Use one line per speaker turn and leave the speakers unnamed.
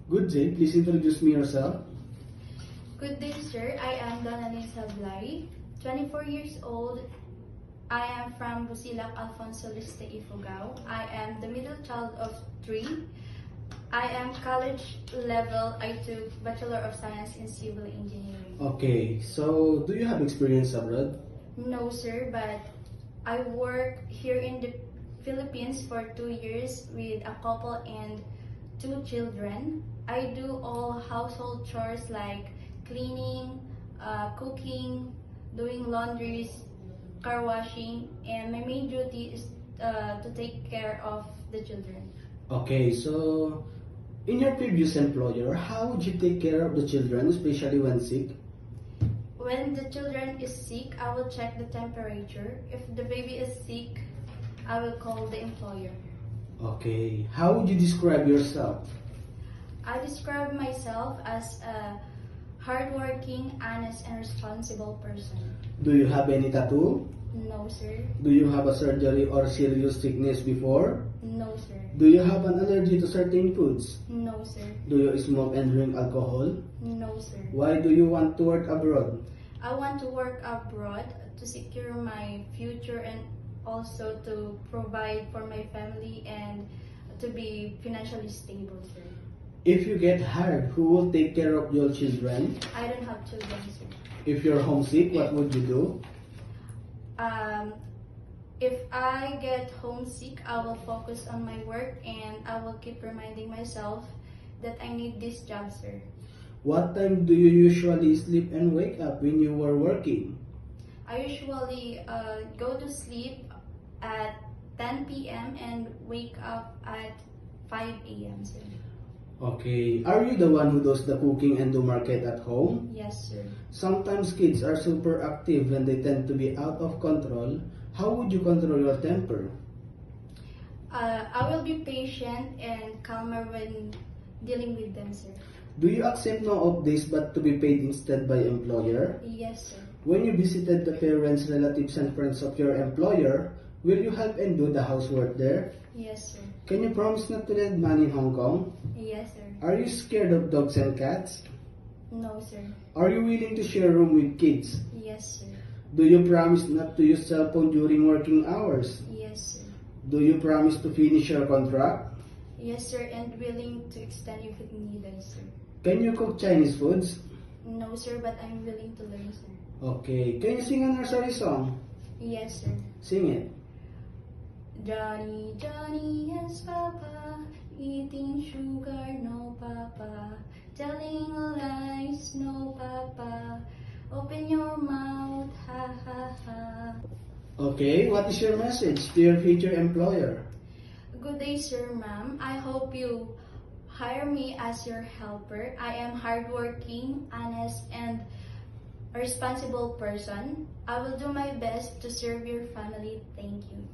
Good day. Please introduce me yourself.
Good day, sir. I am Donalyn Sablay, 24 years old. I am from Busilak, Alfonso Liste, Ifugao. I am the middle child of three. I am college level. I took Bachelor of Science in Civil Engineering.
Okay, so do you have experience abroad?
No, sir, but I work here in the Philippines for 2 years with a couple and 2 children. I do all household chores like cleaning, cooking, doing laundries, car washing, and my main duty is to take care of the children.
Okay, so in your previous employer, how would you take care of the children, especially when sick?
When the children is sick, I will check the temperature. If the baby is sick, I will call the employer.
Okay, how would you describe yourself?
I describe myself as a hardworking, honest, and responsible person.
Do you have any tattoo?
No, sir.
Do you have a surgery or serious sickness before?
No, sir.
Do you have an allergy to certain foods?
No, sir.
Do you smoke and drink alcohol?
No, sir.
Why do you want to work abroad?
I want to work abroad to secure my future and also to provide for my family and to be financially stable, sir.
If you get hired, who will take care of your children?
I don't have children, sir.
If you're homesick, what would you do?
If I get homesick, I will focus on my work and I will keep reminding myself that I need this job, sir.
What time do you usually sleep and wake up when you were working?
I usually go to sleep at 10 p.m. and wake up at 5 a.m., sir.
Okay, are you the one who does the cooking and the market at home?
Yes, sir.
Sometimes kids are super active and they tend to be out of control. How would you control your temper?
I will be patient and calmer when dealing with them, sir.
Do you accept no off days but to be paid instead by employer?
Yes, sir.
When you visited the parents, relatives, and friends of your employer, will you help and do the housework there?
Yes, sir.
Can you promise not to lend money in Hong Kong?
Yes, sir.
Are you scared of dogs and cats?
No, sir.
Are you willing to share room with kids?
Yes, sir.
Do you promise not to use cell phone during working hours?
Yes, sir.
Do you promise to finish your contract?
Yes, sir, and willing to extend if it needed, sir.
Can you cook Chinese foods?
No, sir, but I'm willing to learn, sir.
Okay. Can you sing a nursery song?
Yes, sir.
Sing it.
Johnny, Johnny, yes, Papa. Eating sugar, no, Papa. Telling lies, no, Papa. Open your mouth, ha, ha, ha.
Okay. What is your message to your future employer?
Good day, sir, ma'am. I hope you hire me as your helper. I am hardworking, honest, and a responsible person. I will do my best to serve your family. Thank you.